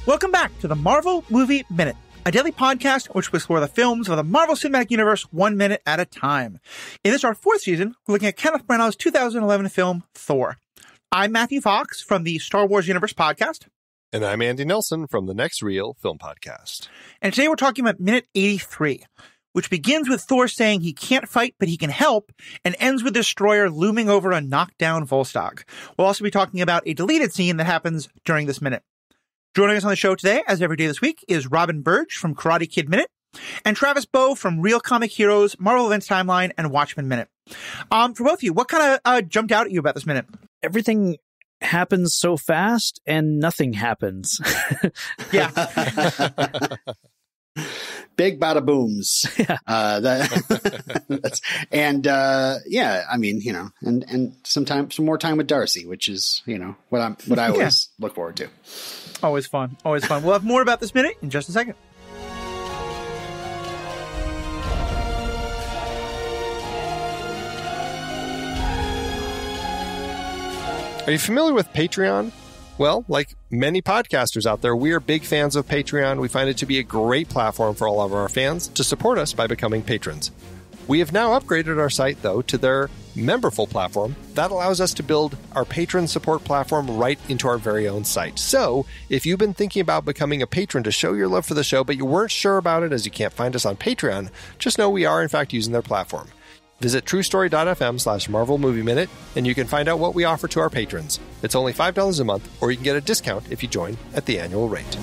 Welcome back to the Marvel Movie Minute, a daily podcast in which we explore the films of the Marvel Cinematic Universe 1 minute at a time. In this, our fourth season, we're looking at Kenneth Branagh's 2011 film, Thor. I'm Matthew Fox from the Star Wars Universe podcast. And I'm Andy Nelson from the Next Reel Film Podcast. And today we're talking about minute 83, which begins with Thor saying he can't fight, but he can help, and ends with the Destroyer looming over a knockdown Volstagg. We'll also be talking about a deleted scene that happens during this minute. Joining us on the show today, as every day this week, is Robin Burdge from Karate Kid Minute and Travis Bowe from Real Comic Heroes, Marvel Events Timeline, and Watchmen Minute. For both of you, what kind of jumped out at you about this minute? Everything happens so fast and nothing happens. Yeah. Big bada booms. Yeah. I mean, you know, and some more time with Darcy, which is, you know, what I always look forward to. Always fun. Always fun. We'll have more about this minute in just a second. Are you familiar with Patreon? Well, like many podcasters out there, we are big fans of Patreon. We find it to be a great platform for all of our fans to support us by becoming patrons. We have now upgraded our site, though, to their Memberful platform. That allows us to build our patron support platform right into our very own site. So, if you've been thinking about becoming a patron to show your love for the show, but you weren't sure about it as you can't find us on Patreon, just know we are, in fact, using their platform. Visit truestory.fm/Marvel Movie Minute, and you can find out what we offer to our patrons. It's only $5 a month, or you can get a discount if you join at the annual rate.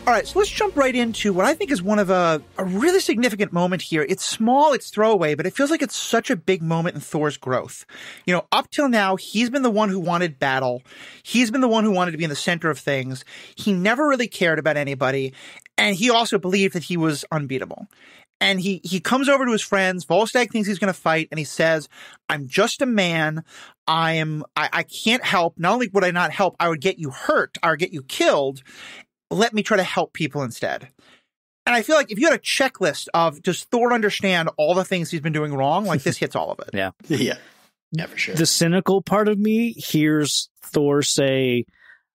All right, so let's jump right into what I think is one of a really significant moment here. It's small, it's throwaway, but it feels like it's such a big moment in Thor's growth. You know, up till now, he's been the one who wanted battle. He's been the one who wanted to be in the center of things. He never really cared about anybody, and he also believed that he was unbeatable. And he comes over to his friends. Volstagg thinks he's going to fight, and he says, "I'm just a man. I can't help. Not only would I not help, I would get you hurt. I would get you killed. Let me try to help people instead." And I feel like if you had a checklist of does Thor understand all the things he's been doing wrong, like this hits all of it. Yeah. Yeah, for sure. The cynical part of me hears Thor say,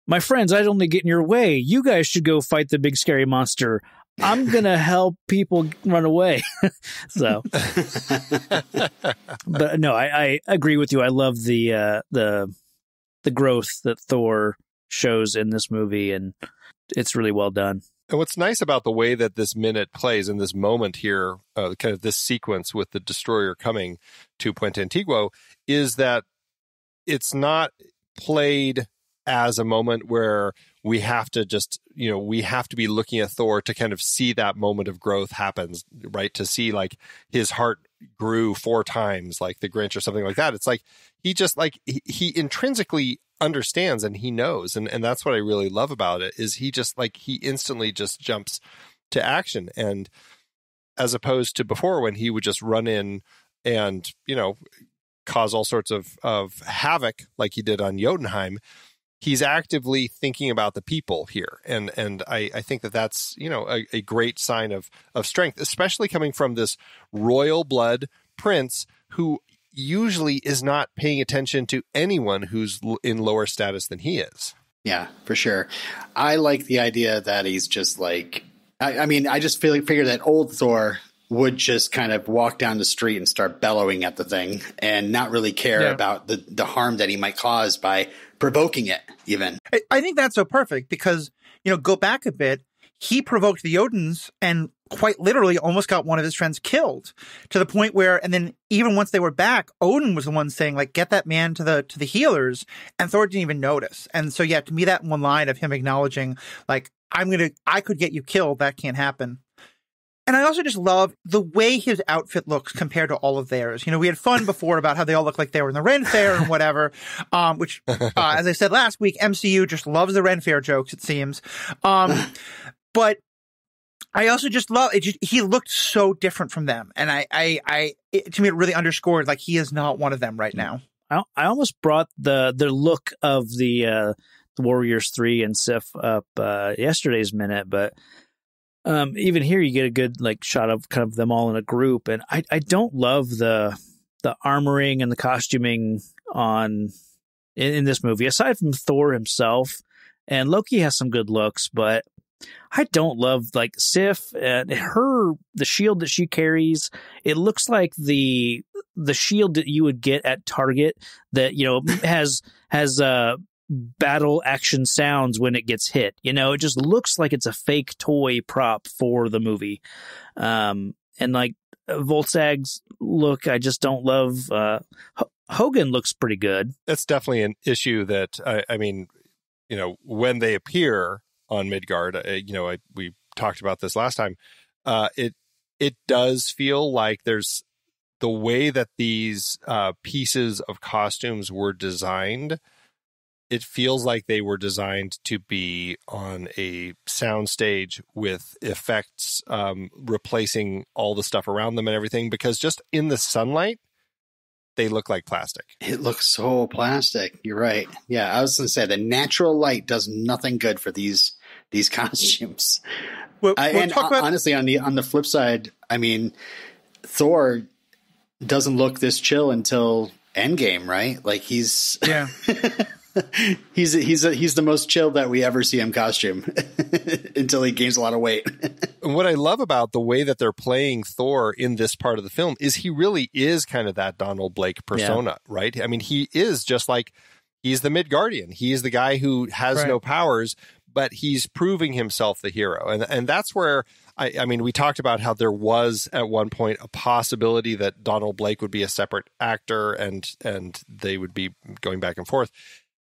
"My friends, I'd only get in your way. You guys should go fight the big scary monster. I'm going to help people run away." So, but no, I agree with you. I love the growth that Thor shows in this movie, and it's really well done. And what's nice about the way that this minute plays in this moment here, kind of this sequence with the Destroyer coming to Puente Antiguo, is that it's not played as a moment where we have to just, you know, we have to be looking at Thor to kind of see that moment of growth happens, right? To see like his heart grew 4 times like the Grinch or something like that. It's like he just like he intrinsically understands and he knows, and that's what I really love about it is he just like he instantly just jumps to action, and as opposed to before when he would just run in and, you know, cause all sorts of havoc like he did on Jotunheim. He's actively thinking about the people here, and I think that's, you know, a great sign of strength, especially coming from this royal blood prince who usually is not paying attention to anyone who's in lower status than he is. Yeah, for sure. I like the idea that he's just like, I mean, I just figure that old Thor would just kind of walk down the street and start bellowing at the thing and not really care about the harm that he might cause by provoking it even. I think that's so perfect because, you know, go back a bit, he provoked the Jotuns and quite literally almost got one of his friends killed, to the point where, and then even once they were back, Odin was the one saying, like, get that man to the healers, and Thor didn't even notice. And so, yeah, to me, that one line of him acknowledging, like, I could get you killed, that can't happen. And I also just love the way his outfit looks compared to all of theirs. You know, we had fun before about how they all look like they were in the Ren Fair and whatever, which, as I said last week, MCU just loves the Ren Fair jokes, it seems. But I also just love it. He looked so different from them. And to me, it really underscored, like, he is not one of them right now. I almost brought the look of the Warriors 3 and Sif up yesterday's minute, but Even here, you get a good like shot of kind of them all in a group, and I don't love the armoring and the costuming in this movie. Aside from Thor himself, and Loki has some good looks, but I don't love like Sif and the shield that she carries. It looks like the shield that you would get at Target that has battle action sounds when it gets hit. It just looks like it's a fake toy prop for the movie. And like Volstagg's look, I just don't love. Hogan looks pretty good. That's definitely an issue that when they appear on Midgard, we talked about this last time. It does feel like there's the way that these pieces of costumes were designed. It feels like they were designed to be on a soundstage with effects replacing all the stuff around them and everything, because just in the sunlight, they look like plastic. It looks so plastic. You're right. Yeah, I was going to say the natural light does nothing good for these costumes. Honestly, on the flip side, I mean, Thor doesn't look this chill until Endgame, right? Like he's he's the most chill that we ever see him costume until he gains a lot of weight. And what I love about the way that they're playing Thor in this part of the film is he really is kind of that Donald Blake persona, right? I mean, he is just like, he's the Midgardian. He is the guy who has no powers, but he's proving himself the hero. And that's where, I mean, we talked about how there was at one point a possibility that Donald Blake would be a separate actor and they would be going back and forth.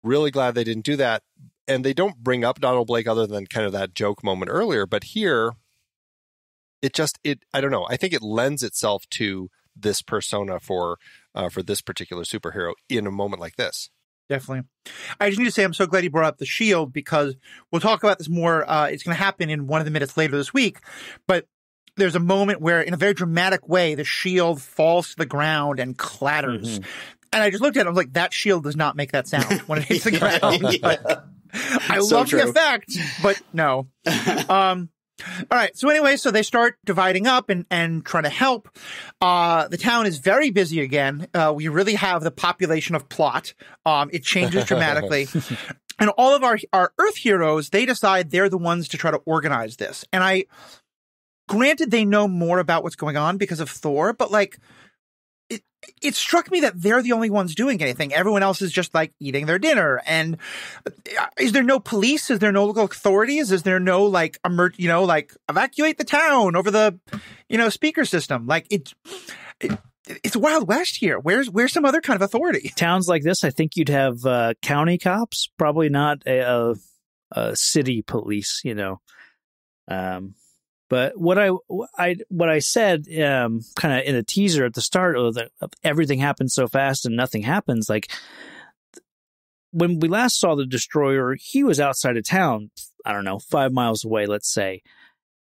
Really glad they didn't do that. And they don't bring up Donald Blake other than kind of that joke moment earlier. But here, I don't know. I think it lends itself to this persona for this particular superhero in a moment like this. Definitely. I just need to say I'm so glad you brought up the shield, because we'll talk about this more. It's going to happen in one of the minutes later this week. But there's a moment where, in a very dramatic way, the shield falls to the ground and clatters. Mm-hmm. And I just looked at it, I was like, that shield does not make that sound when it hits the ground. But I love the effect, but no. All right. So anyway, so they start dividing up and trying to help. The town is very busy again. We really have the population of plot. It changes dramatically. And all of our Earth heroes, they decide they're the ones to try to organize this. And granted, they know more about what's going on because of Thor, but like, it struck me that they're the only ones doing anything. Everyone else is just like eating their dinner. And is there no police? Is there no local authorities? Is there no like evacuate the town over the speaker system? Like it's Wild West here. Where's some other kind of authority? Towns like this, I think you'd have county cops, probably not a city police. But what I said kind of in a teaser at the start of everything happens so fast and nothing happens. Like when we last saw the Destroyer, he was outside of town, I don't know, 5 miles away, let's say.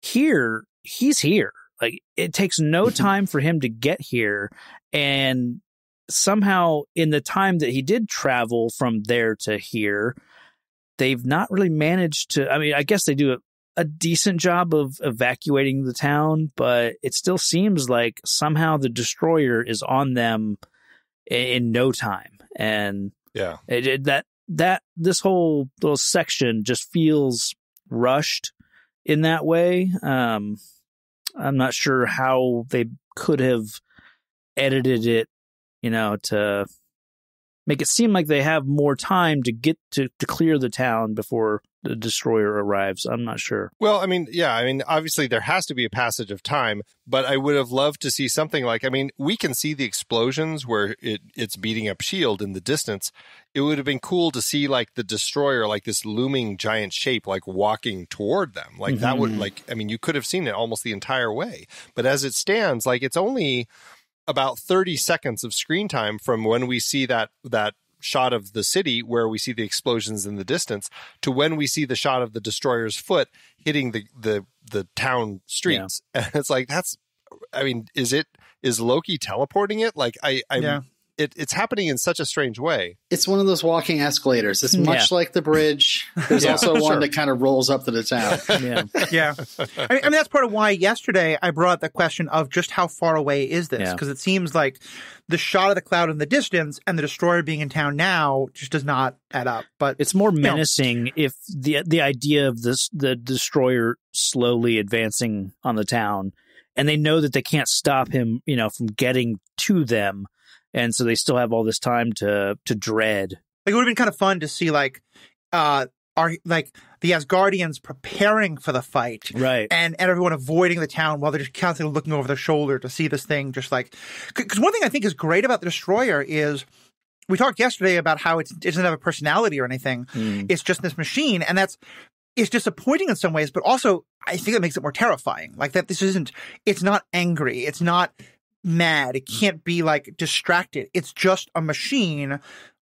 Here, he's here. Like it takes no time for him to get here. And somehow in the time that he did travel from there to here, they've not really managed to, I mean, I guess they do a decent job of evacuating the town, but it still seems like somehow the Destroyer is on them in no time. And this whole little section just feels rushed in that way. I'm not sure how they could have edited it, to make it seem like they have more time to get to clear the town before the Destroyer arrives. I'm not sure. Well, I mean, obviously there has to be a passage of time, but I would have loved to see something like, we can see the explosions where it's beating up S.H.I.E.L.D. in the distance. It would have been cool to see like the Destroyer, like this looming giant shape, like walking toward them. Like that would you could have seen it almost the entire way. But as it stands, like it's only about 30 seconds of screen time from when we see that shot of the city where we see the explosions in the distance to when we see the shot of the Destroyer's foot hitting the town streets. And it's like, is Loki teleporting it? Like it's happening in such a strange way. It's one of those walking escalators. It's much like the bridge. There's also one that kind of rolls up to the town. Yeah. I mean, that's part of why yesterday I brought up the question of just how far away is this? Because it seems like the shot of the cloud in the distance and the destroyer being in town now just does not add up. But it's more menacing if the idea of the destroyer slowly advancing on the town, and they know that they can't stop him, from getting to them, and so they still have all this time to dread. Like, it would have been kind of fun to see the Asgardians preparing for the fight, right? And everyone avoiding the town while they're just constantly looking over their shoulder to see this thing. Just like, because one thing I think is great about the destroyer is we talked yesterday about how it doesn't have a personality or anything. It's just this machine, and it's disappointing in some ways, but also I think it makes it more terrifying. Like that, it's not angry, it's not mad, it can't be like distracted. It's just a machine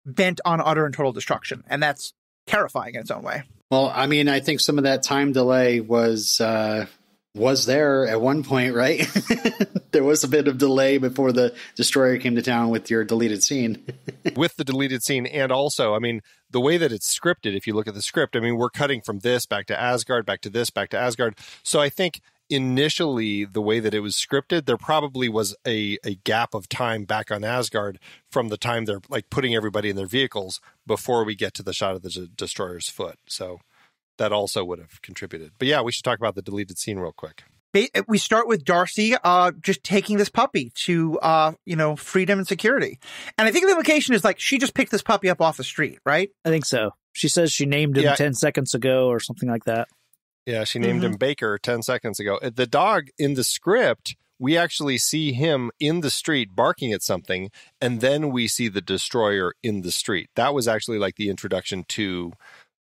bent on utter and total destruction, and that's terrifying in its own way. Well, I mean, I think some of that time delay was there at one point, right? There was a bit of delay before the destroyer came to town with your deleted scene. With the deleted scene, and also, I mean, the way that it's scripted, if you look at the script, I mean, we're cutting from this back to Asgard, back to this, back to Asgard. So I think initially, the way that it was scripted, there probably was a gap of time back on Asgard from the time they're like putting everybody in their vehicles before we get to the shot of the destroyer's foot. So that also would have contributed. But yeah, we should talk about the deleted scene real quick. We start with Darcy just taking this puppy to, freedom and security. And I think the implication is like she just picked this puppy up off the street, right? I think so. She says she named him 10 seconds ago or something like that. Yeah, she named him Baker 10 seconds ago. The dog in the script, we actually see him in the street barking at something, and then we see the destroyer in the street. That was actually like the introduction to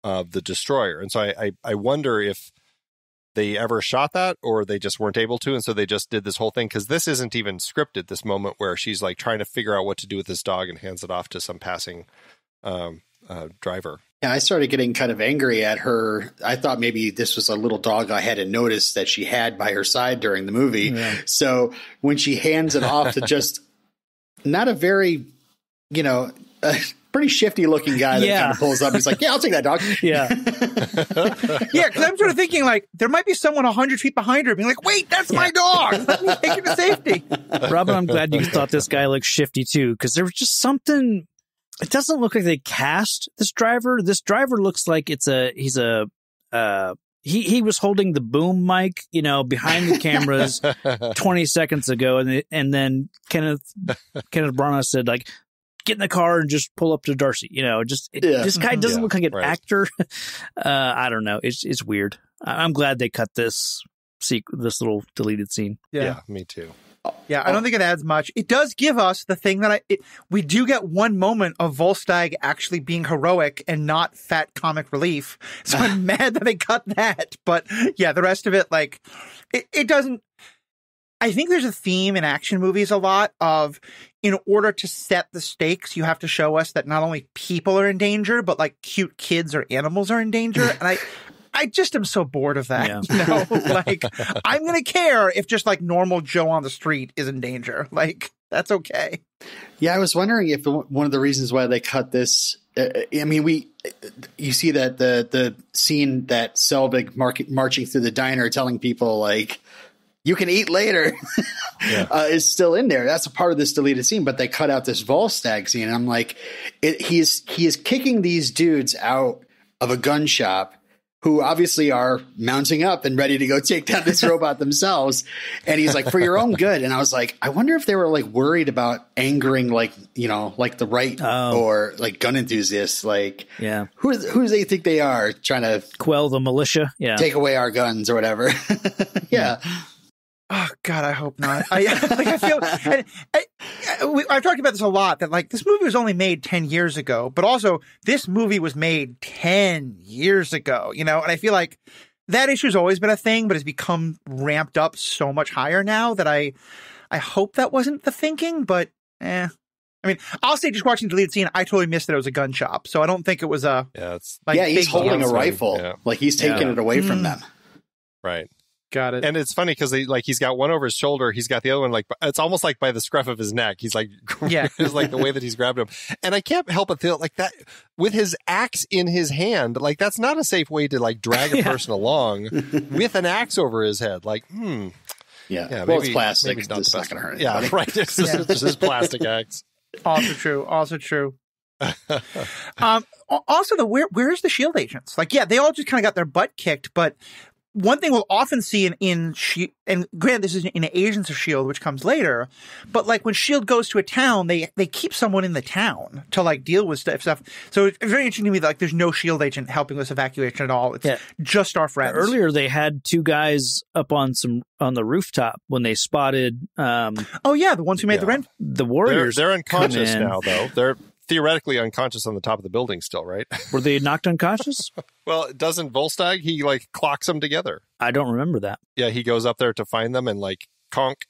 the destroyer. And so I wonder if they ever shot that or they just weren't able to, and so they just did this whole thing, because this isn't even scripted, this moment where she's like trying to figure out what to do with this dog and hands it off to some passing driver. Yeah, I started getting kind of angry at her. I thought maybe this was a little dog I hadn't noticed that she had by her side during the movie. Yeah. So when she hands it off to just not a very, pretty shifty looking guy that kind of pulls up, he's like, yeah, I'll take that dog. Yeah. Yeah, because I'm sort of thinking like there might be someone 100 feet behind her being like, wait, that's my dog. Let me take it to safety. Robin, I'm glad you thought this guy looked shifty too, because there was just something. It doesn't look like they cast this driver. This driver looks like he was holding the boom mic, behind the cameras 20 seconds ago. And then Kenneth Branagh said, like, get in the car and just pull up to Darcy. This guy doesn't look like an actor. I don't know. It's weird. I'm glad they cut this little deleted scene. Yeah, me too. Yeah, I don't think it adds much. It does give us the thing that we do get one moment of Volstagg actually being heroic and not fat comic relief. So I'm mad that they cut that. But yeah, the rest of it, like, it doesn't. I think there's a theme in action movies a lot of, in order to set the stakes, you have to show us that not only people are in danger, but like cute kids or animals are in danger. And I just am so bored of that. Yeah. Like, I'm going to care if just like normal Joe on the street is in danger. Like, that's okay. Yeah, I was wondering if one of the reasons why they cut this, you see that the scene that Selvig marching through the diner telling people like, you can eat later is still in there. That's a part of this deleted scene, but they cut out this Volstagg scene. And I'm like, he is kicking these dudes out of a gun shop who obviously are mounting up and ready to go take down this robot themselves. And he's like, for your own good. And I was like, I wonder if they were like worried about angering like the right or like gun enthusiasts. Like, who do they think they are trying to quell the militia? Yeah. Take away our guns or whatever. Yeah. Oh God, I hope not. I feel I've talked about this a lot, that like this movie was only made 10 years ago, but also this movie was made 10 years ago, and I feel like that issue's always been a thing, but has become ramped up so much higher now that I hope that wasn't the thinking, but I mean, I'll say just watching the deleted scene, I totally missed that it was a gun shop. So I don't think it was he's holding a rifle. Yeah. Like he's taking it away from them. Right. Got it. And it's funny because he's got one over his shoulder. He's got the other one like it's almost like by the scruff of his neck. He's like, it's like the way that he's grabbed him. And I can't help but feel like that with his axe in his hand. Like that's not a safe way to like drag a person along with an axe over his head. Like, Yeah. Well, maybe, it's plastic. Maybe not it's not going to hurt anybody. Yeah, right. It's just his plastic axe. Also true. Also, where's the shield agents? Like, yeah, they all just kind of got their butt kicked, but one thing we'll often see and granted, this is in Agents of S.H.I.E.L.D., which comes later, but like when S.H.I.E.L.D. goes to a town, they keep someone in the town to like deal with stuff. So it's very interesting to me that like there's no S.H.I.E.L.D. agent helping this evacuation at all. It's just our friends. Earlier, they had two guys up on the rooftop when they spotted. The ones who made the Warriors. They're unconscious now, though. They're theoretically unconscious on the top of the building still, right? Were they knocked unconscious? Well, doesn't Volstagg, he like clocks them together. I don't remember that. Yeah, he goes up there to find them and like conk.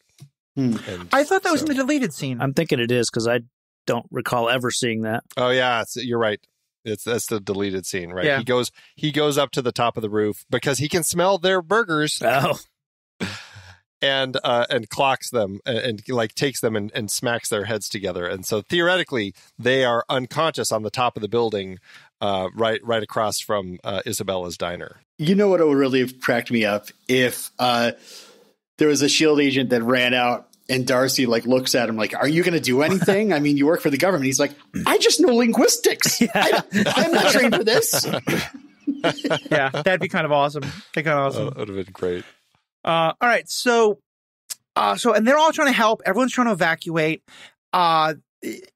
I thought that was in the deleted scene. I'm thinking it is because I don't recall ever seeing that. Oh yeah, you're right. That's the deleted scene, right? Yeah. He goes up to the top of the roof because he can smell their burgers. Oh. And clocks them and like takes them and smacks their heads together. And so theoretically, they are unconscious on the top of the building, right across from Isabella's diner. You know what would really have cracked me up if there was a S.H.I.E.L.D. agent that ran out and Darcy like looks at him like, "Are you going to do anything? I mean, you work for the government." He's like, "I just know linguistics. I'm not trained for this." Yeah, that'd be kind of awesome. That would have been great. All right, so and they're all trying to help. Everyone's trying to evacuate.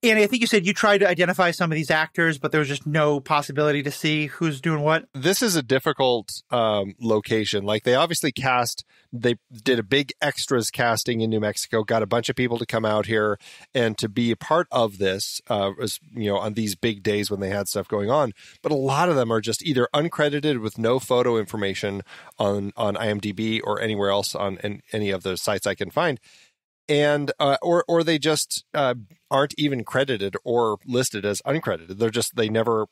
And I think you said you tried to identify some of these actors, but there was just no possibility to see who's doing what. This is a difficult location. Like they obviously they did a big extras casting in New Mexico, got a bunch of people to come out here and to be a part of this, on these big days when they had stuff going on. But a lot of them are just either uncredited with no photo information on IMDb or anywhere else on any of the sites I can find. And or they just aren't even credited or listed as uncredited. They never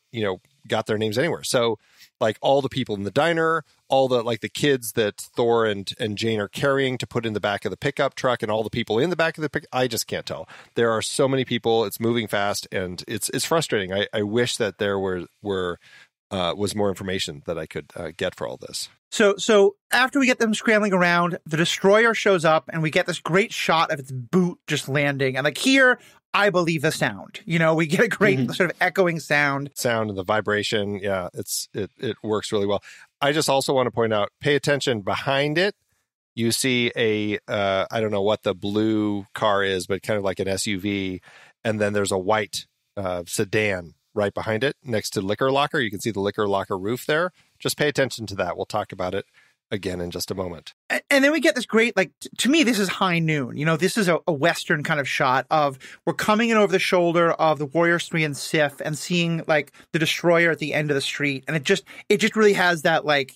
got their names anywhere. So like all the people in the diner, all the like the kids that Thor and Jane are carrying to put in the back of the pickup truck, and all the people in the back of the pickup, I just can't tell. There are so many people. It's moving fast, and it's frustrating. I wish that there was more information that I could get for all this. So after we get them scrambling around, the destroyer shows up and we get this great shot of its boot just landing. And like here, I believe the sound. We get a great sort of echoing sound. Sound and the vibration. Yeah, it works really well. I just also want to point out, pay attention behind it. You see I don't know what the blue car is, but kind of like an SUV. And then there's a white sedan right behind it next to liquor locker. You can see the liquor locker roof there. Just pay attention to that. We'll talk about it again in just a moment. And then we get this great, like, to me, this is high noon. This is a Western kind of shot of we're coming in over the shoulder of the Warriors Three and Sif and seeing like the destroyer at the end of the street. And it just really has that like,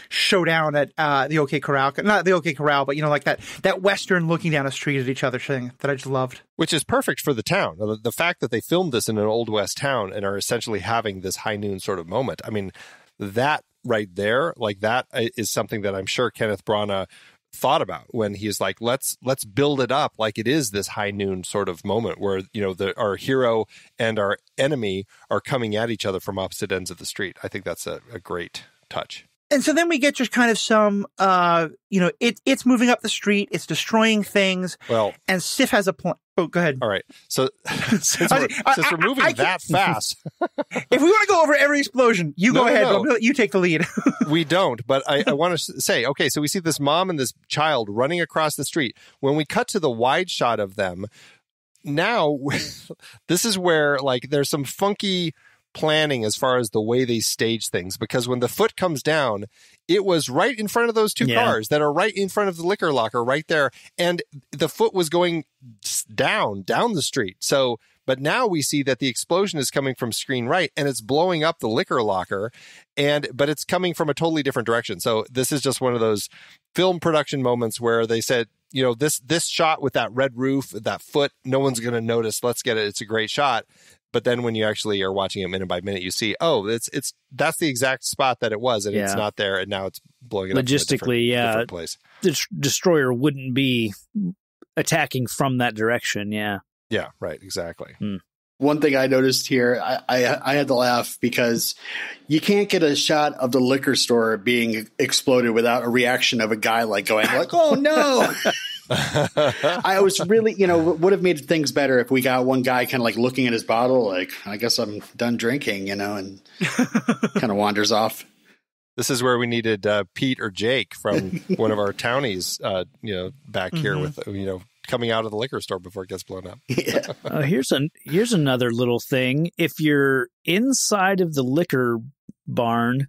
showdown at the OK Corral, not the OK Corral, but like that Western looking down a street at each other thing that I just loved. Which is perfect for the town. The fact that they filmed this in an Old West town and are essentially having this high noon sort of moment. I mean, that right there, like that is something that I'm sure Kenneth Branagh thought about when he's like, let's build it up like it is this high noon sort of moment where, our hero and our enemy are coming at each other from opposite ends of the street. I think that's a great touch. And so then we get just kind of some, it's moving up the street, it's destroying things. Well, and Sif has a plan. Oh, go ahead. All right. So since we're moving that fast, if we want to go over every explosion, go ahead. No. But I'm gonna let you take the lead. We don't. But I want to say, okay, so we see this mom and this child running across the street. When we cut to the wide shot of them, now this is where like there's some funky planning as far as the way they stage things, because when the foot comes down, it was right in front of those two cars that are right in front of the liquor locker right there, and the foot was going down the street. So but now we see that the explosion is coming from screen right and it's blowing up the liquor locker, but it's coming from a totally different direction. So this is just one of those film production moments where they said, this shot with that red roof, that foot, no one's going to notice. Let's get it. It's a great shot. But then when you actually are watching it minute by minute, you see, that's the exact spot that it was, and it's not there, and now it's blowing it up. Logistically, different place. The destroyer wouldn't be attacking from that direction. Yeah. Yeah. Right. Exactly. One thing I noticed here, I had to laugh because you can't get a shot of the liquor store being exploded without a reaction of a guy going, oh no. I was really, would have made things better if we got one guy kind of looking at his bottle, I guess I'm done drinking, and kind of wanders off. This is where we needed Pete or Jake from one of our townies, back here with, coming out of the liquor store before it gets blown up. Yeah. Here's another little thing. If you're inside of the liquor barn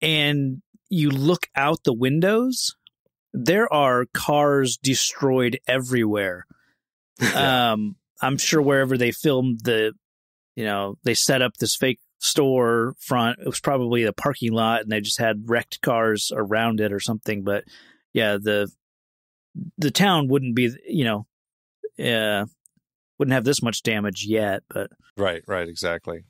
and you look out the windows, there are cars destroyed everywhere. I'm sure wherever they filmed they set up this fake store front. It was probably a parking lot, and they just had wrecked cars around it or something. But yeah, the town wouldn't be, wouldn't have this much damage yet. But right, exactly.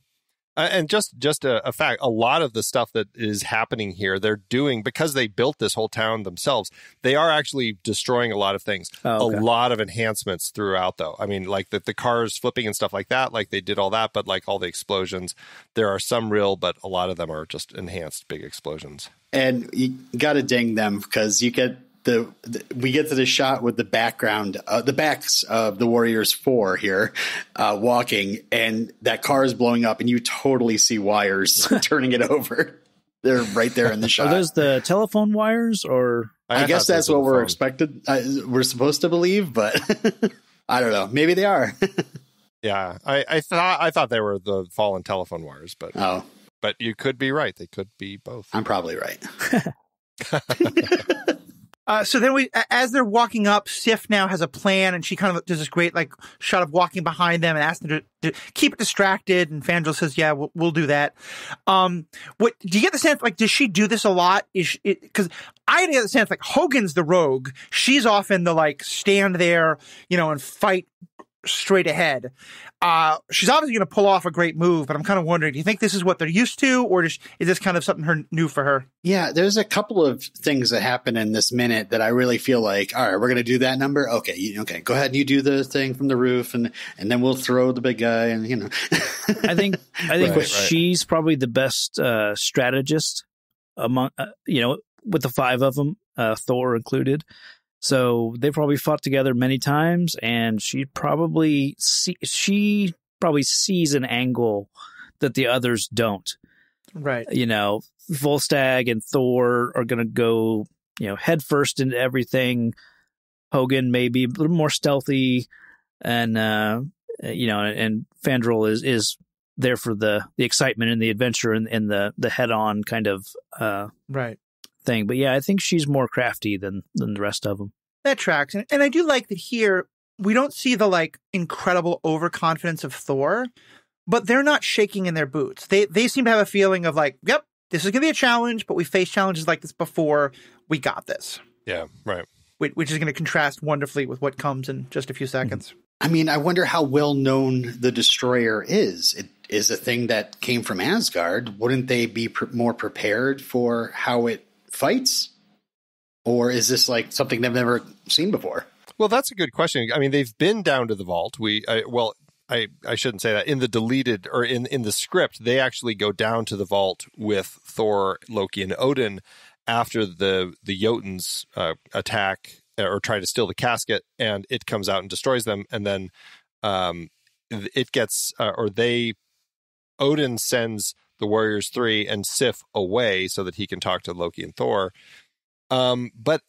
And just a fact, a lot of the stuff that is happening here, they're doing because they built this whole town themselves. They are actually destroying a lot of things. A lot of enhancements throughout, though. I mean, the cars flipping and stuff like that, they did all that, but all the explosions, there are some real, but a lot of them are just enhanced big explosions. And you got to ding them because you get we get to the shot with the background, the backs of the Warriors 4 here, walking, and that car is blowing up, and you totally see wires turning it over. They're right there in the shot. Are those the telephone wires, or I guess that's what we're expected. We're supposed to believe, but I don't know. Maybe they are. Yeah, I thought they were the fallen telephone wires, but you could be right. They could be both. I'm probably right. So then as they're walking up, Sif now has a plan, and she kind of does this great shot of walking behind them and asks them to keep it distracted. And Fandral says, "Yeah, we'll do that." What do you get the sense does she do this a lot? Because I get the sense Hogan's the rogue. She's often the stand there, and fight straight ahead. She's obviously going to pull off a great move, but I'm kind of wondering, do you think this is what they're used to, or is this kind of something new for her? Yeah, there's a couple of things that happen in this minute that I really feel all right, we're going to do that number. Okay, go ahead and you do the thing from the roof, and then we'll throw the big guy, and I think she's probably the best strategist among with the five of them, Thor included. So they probably fought together many times, and she probably sees an angle that the others don't. Right. Volstagg and Thor are going to go, head first into everything. Hogan may be a little more stealthy, and and Fandral is there for the excitement and the adventure and the head on kind of right thing. But yeah, I think she's more crafty than the rest of them. That tracks. And I do like that here we don't see the incredible overconfidence of Thor, but they're not shaking in their boots. They seem to have a feeling of yep, this is going to be a challenge, but we faced challenges like this before. We got this. Yeah, right. Which is going to contrast wonderfully with what comes in just a few seconds. I mean, I wonder how well known the Destroyer is. It is a thing that came from Asgard. Wouldn't they be more prepared for how it fights? Or is this something they've never seen before? Well, that's a good question. I mean, they've been down to the vault. I shouldn't say that. In the deleted or in the script, they actually go down to the vault with Thor, Loki, and Odin after the Jotuns attack or try to steal the casket, and it comes out and destroys them. And then it gets Odin sends the Warriors 3 and Sif away so that he can talk to Loki and Thor. But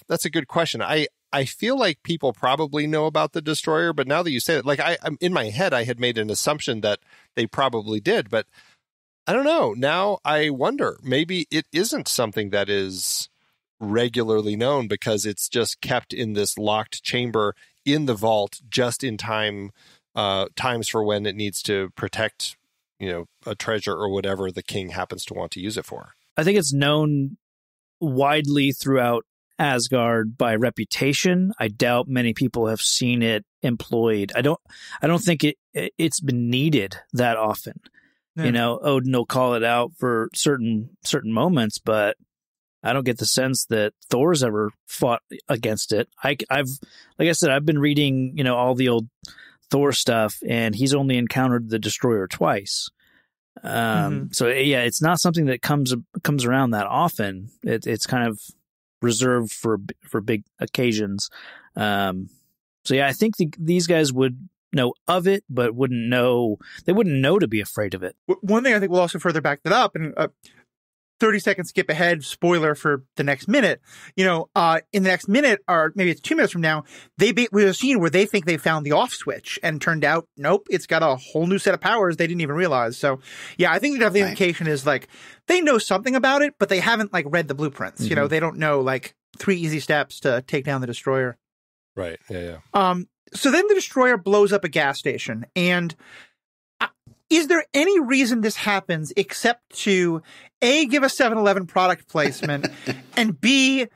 that's a good question. I feel like people probably know about the Destroyer, but now that you say that, I'm in my head, I had made an assumption that they probably did, but I don't know. Now I wonder, maybe it isn't something that is regularly known because it's just kept in this locked chamber in the vault just in times for when it needs to protect, a treasure or whatever the king happens to want to use it for. I think it's known widely throughout Asgard by reputation. I doubt many people have seen it employed. I don't think it's been needed that often. Yeah. You know, Odin will call it out for certain moments, but I don't get the sense that Thor's ever fought against it. Like I said, I've been reading, you know, all the old Thor stuff, and he's only encountered the Destroyer twice. So yeah, it's not something that comes around that often. It's kind of reserved for big occasions. So yeah, I think these guys would know of it, but wouldn't know to be afraid of it. One thing I think will also further back that up, and 30-second skip ahead, spoiler for the next minute. You know, in the next minute, or maybe it's 2 minutes from now, we have a scene where they think they found the off switch, and turned out, nope, it's got a whole new set of powers they didn't even realize. So, yeah, I think the indication is like they know something about it, but they haven't like read the blueprints. You know, they don't know like 3 easy steps to take down the Destroyer. Right. Yeah. So then the Destroyer blows up a gas station, and is there any reason this happens except to A, give a 7-Eleven product placement, and B,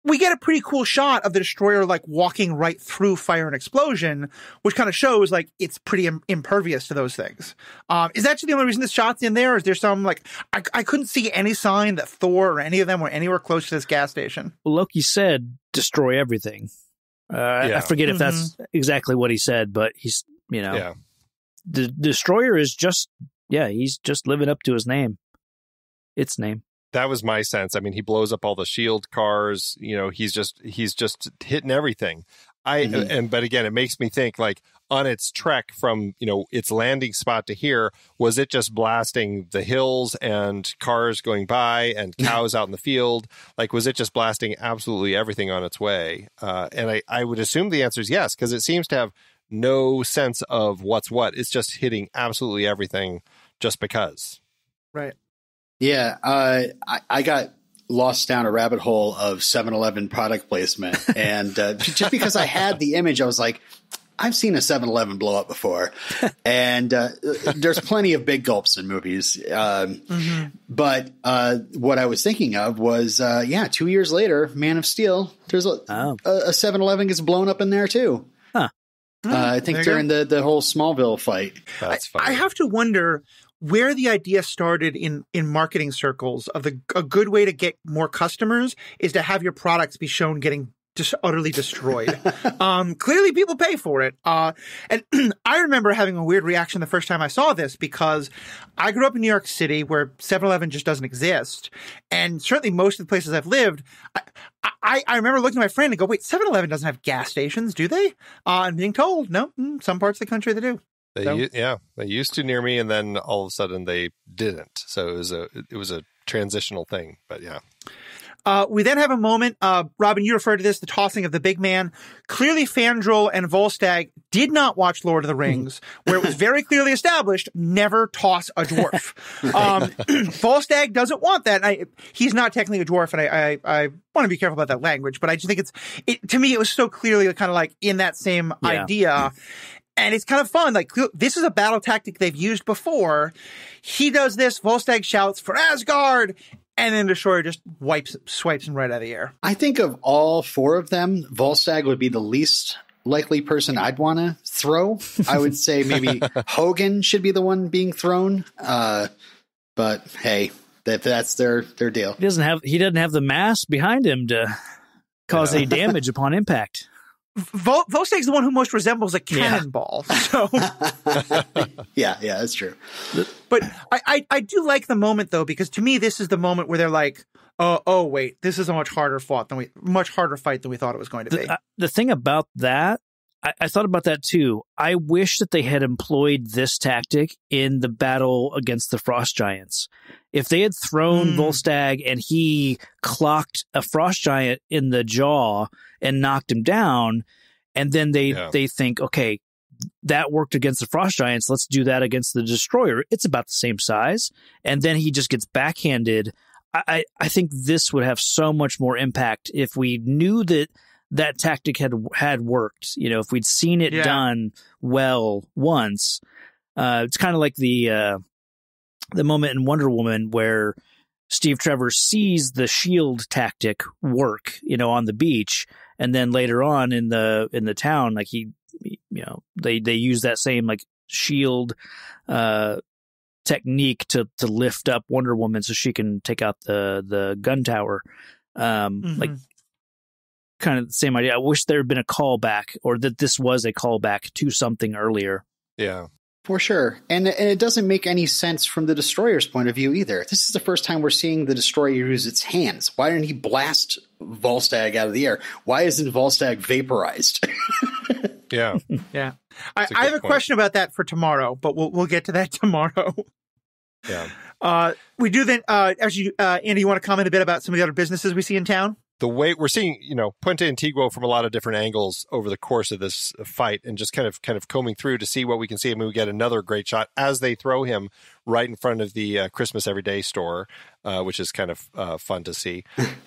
we get a pretty cool shot of the Destroyer like walking right through fire and explosion, which kind of shows like it's pretty impervious to those things. Is that the only reason this shot's in there? Or is there some like I couldn't see any sign that Thor or any of them were anywhere close to this gas station? Well, Loki said destroy everything. I forget if that's exactly what he said, but he's, you know. Yeah. The Destroyer is he's just living up to his name. Its name. That was my sense. I mean, he blows up all the shield cars. You know, he's just hitting everything. But again, it makes me think like on its trek from, you know, its landing spot to here, was it just blasting the hills and cars going by and cows out in the field? Like, was it just blasting absolutely everything on its way? And I would assume the answer is yes, because it seems to have no sense of what's what. It's just hitting absolutely everything just because. Right. Yeah. I got lost down a rabbit hole of 7-Eleven product placement. And just because I had the image, I was like, I've seen a 7-Eleven blow up before. And there's plenty of big gulps in movies. But what I was thinking of was, 2 years later, Man of Steel, there's a 7-Eleven gets blown up in there too. I think during the whole Smallville fight. That's funny. I have to wonder where the idea started in marketing circles of a good way to get more customers is to have your products be shown getting just utterly destroyed. Clearly people pay for it. And I remember having a weird reaction the first time I saw this because I grew up in New York City where 7-Eleven just doesn't exist. And certainly most of the places I've lived, I remember looking at my friend and go, wait, 7-Eleven doesn't have gas stations, do they? And being told, no, some parts of the country they do. They used to near me, and then all of a sudden they didn't. So it was a transitional thing, but yeah. We then have a moment, Robin, you referred to this, the tossing of the big man. Clearly Fandral and Volstagg did not watch Lord of the Rings, where it was very clearly established, never toss a dwarf. Volstagg doesn't want that. He's not technically a dwarf, and I want to be careful about that language, but I just think to me, it was so clearly kind of like in that same idea. And it's kind of fun. Like, this is a battle tactic they've used before. He does this. Volstagg shouts for Asgard. And then Destroyer just swipes him right out of the air. I think of all 4 of them, Volstagg would be the least likely person I'd want to throw. I would say maybe Hogan should be the one being thrown. But hey, that's their deal. He doesn't have the mass behind him to cause any damage upon impact. Volstagg's the one who most resembles a cannonball. So yeah, that's true. But I do like the moment though, because to me this is the moment where they're like, oh wait, this is a much harder fight than we thought it was going to be. The thing about that, I thought about that too. I wish that they had employed this tactic in the battle against the Frost Giants. If they had thrown Volstagg and he clocked a Frost Giant in the jaw and knocked him down, and then they think, okay, that worked against the Frost Giants, let's do that against the Destroyer. It's about the same size. And then he just gets backhanded. I think this would have so much more impact if we knew that tactic had worked. You know, if we'd seen it done well once. It's kind of like the moment in Wonder Woman where Steve Trevor sees the shield tactic work, on the beach, and then later on in the town, like they use that same like shield technique to lift up Wonder Woman so she can take out the gun tower. Like kind of the same idea. I wish there had been a callback, or that this was a callback to something earlier. Yeah. For sure. And it doesn't make any sense from the Destroyer's point of view either. This is the first time we're seeing the Destroyer use its hands. Why didn't he blast Volstagg out of the air? Why isn't Volstagg vaporized? Yeah. Yeah. I have a question about that for tomorrow, but we'll get to that tomorrow. Yeah. We do then, actually, Andy, you want to comment a bit about some of the other businesses we see in town? The way we're seeing, Puente Antiguo from a lot of different angles over the course of this fight, and just kind of combing through to see what we can see. I mean, we get another great shot as they throw him right in front of the Christmas Everyday store, which is kind of fun to see.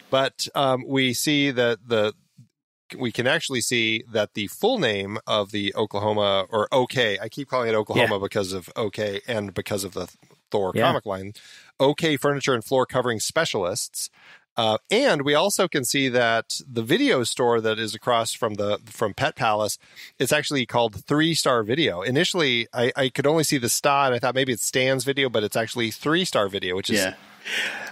But we see that we can actually see that the full name of the Oklahoma, or OK, I keep calling it Oklahoma because of OK and because of the Thor comic line, OK Furniture and Floor Covering Specialists. And we also can see that the video store that is across from Pet Palace, it's actually called 3-Star Video. Initially, I could only see the star, and I thought maybe it's Stan's Video, but it's actually 3-Star Video, which is,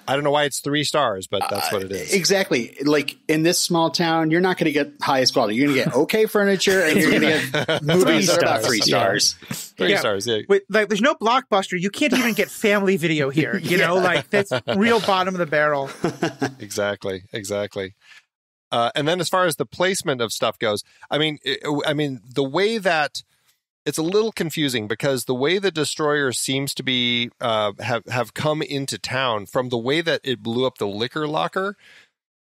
I don't know why it's 3 stars, but that's what it is. Exactly. Like in this small town, you're not going to get highest quality. You're going to get okay furniture, and you're going to get movies that are about 3 stars. 3 stars, yeah. Wait, like, there's no Blockbuster. You can't even get family video here. You know, like that's real bottom of the barrel. Exactly. And then as far as the placement of stuff goes, I mean, the way that it's a little confusing, because the way the Destroyer seems to be have come into town, from the way that it blew up the liquor locker,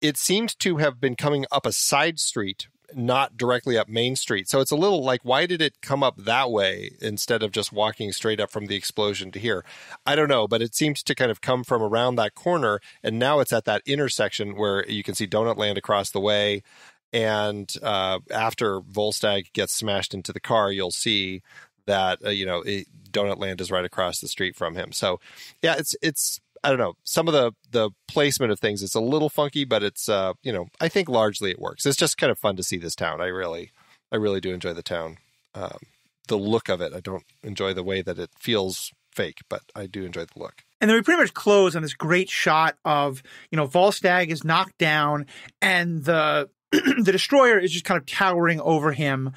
it seemed to have been coming up a side street, not directly up Main Street. So it's a little like, why did it come up that way instead of just walking straight up from the explosion to here? I don't know, but it seems to kind of come from around that corner, and now it's at that intersection where you can see Donut Land across the way. And after Volstagg gets smashed into the car, you'll see that Donut Land is right across the street from him. So yeah, it's I don't know, some of the placement of things, it's a little funky, but it's I think largely it works. It's just kind of fun to see this town. I really do enjoy the town. The look of it, I don't enjoy the way that it feels fake, but I do enjoy the look. And then we pretty much close on this great shot of, Volstagg is knocked down and the Destroyer is just kind of towering over him.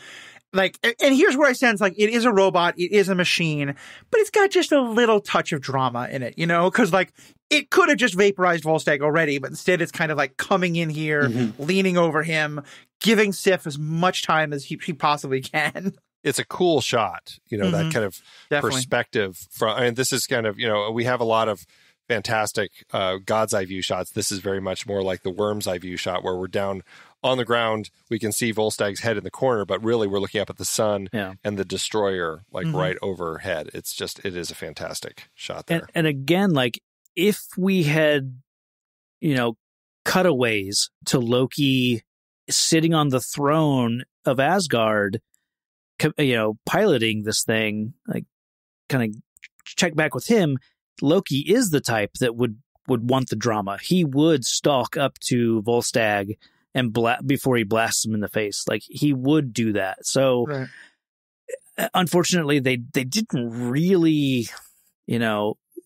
Like, and here's where I sense, like, it is a robot, it is a machine, but it's got just a little touch of drama in it, because, like, it could have just vaporized Volstagg already, but instead it's kind of like coming in here, leaning over him, giving Sif as much time as he possibly can. It's a cool shot, that kind of perspective from, this is kind of, we have a lot of fantastic God's eye view shots. This is very much more like the Worm's eye view shot, where we're down on the ground. We can see Volstagg's head in the corner, but really we're looking up at the sun and the Destroyer right overhead. It is a fantastic shot there. And again, like, if we had, cutaways to Loki sitting on the throne of Asgard, piloting this thing, like, kind of check back with him, Loki is the type that would want the drama. He would stalk up to Volstagg and before he blasts him in the face. Like, he would do that. So unfortunately they didn't really,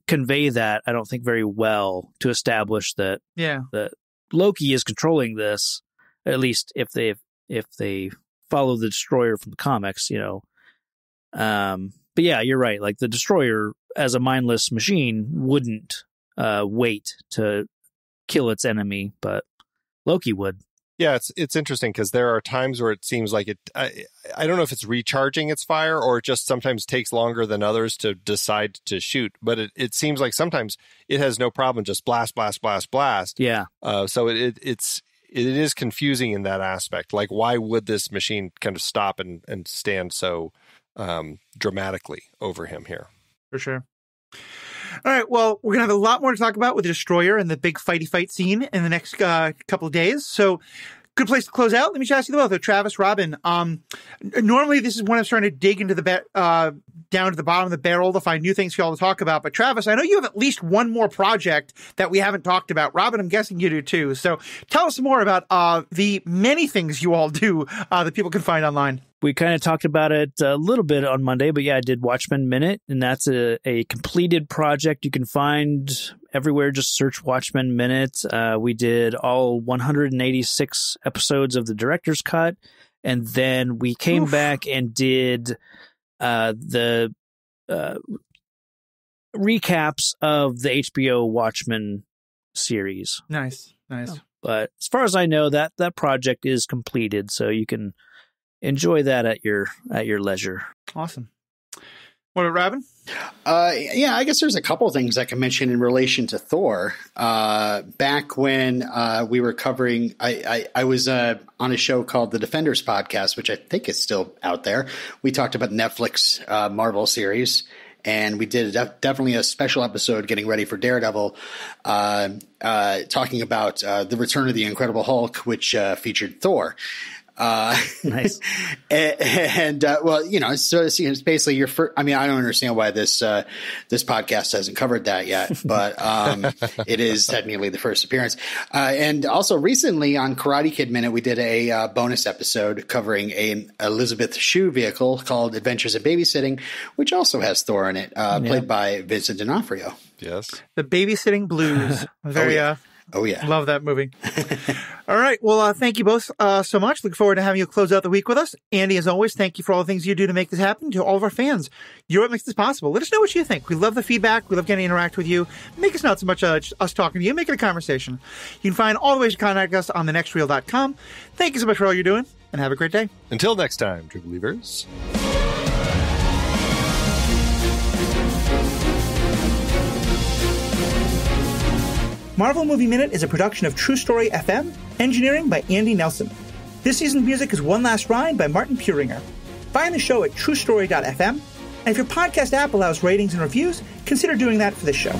convey that, I don't think, very well, to establish that that Loki is controlling this, at least if they follow the Destroyer from the comics, But yeah, you're right. Like, the Destroyer, as a mindless machine, wouldn't wait to kill its enemy, but Loki would. Yeah, it's interesting, because there are times where it seems like I don't know if it's recharging its fire, or it just sometimes takes longer than others to decide to shoot. But it seems like sometimes it has no problem just blast. Yeah. So it is confusing in that aspect. Like, why would this machine kind of stop and stand so dramatically over him here? For sure. All right, well, we're going to have a lot more to talk about with the Destroyer and the big fight scene in the next couple of days. So Good place to close out. Let me just ask you both. Travis, Robin, normally this is when I'm starting to dig into the down to the bottom of the barrel to find new things for y'all to talk about. But Travis, I know you have at least one more project that we haven't talked about. Robin, I'm guessing you do too. So tell us more about the many things you all do that people can find online. We kind of talked about it a little bit on Monday, but yeah, I did Watchmen Minute, and that's a completed project you can find everywhere. Just search Watchmen Minute. We did all 186 episodes of the director's cut, and then we came back and did the recaps of the HBO Watchmen series. Nice. But as far as I know, that project is completed, so you can enjoy that at your leisure. Awesome. What about Robin? Yeah, I guess there's a couple of things I can mention in relation to Thor. Back when we were covering, I was on a show called the Defenders Podcast, which I think is still out there. We talked about Netflix Marvel series, and we did definitely a special episode getting ready for Daredevil, talking about the Return of the Incredible Hulk, which featured Thor. Nice. And well, you know, so it's basically your first. I mean, I don't understand why this podcast hasn't covered that yet, but it is technically the first appearance. And also recently on Karate Kid Minute, we did a bonus episode covering an Elizabeth Shue vehicle called Adventures of Babysitting, which also has Thor in it, played by Vincent D'Onofrio. Yes, The Babysitting Blues. Oh, yeah. Love that movie. All right. Well, thank you both so much. Look forward to having you close out the week with us. Andy, as always, thank you for all the things you do to make this happen. To all of our fans, you're what makes this possible. Let us know what you think. We love the feedback. We love getting to interact with you. Make us not so much us talking to you. Make it a conversation. You can find all the ways to contact us on thenextreel.com. Thank you so much for all you're doing, and have a great day. Until next time, true believers. Marvel Movie Minute is a production of True Story FM, engineering by Andy Nelson. This season's music is One Last Ride by Martin Puringer. Find the show at truestory.fm, and if your podcast app allows ratings and reviews, consider doing that for this show.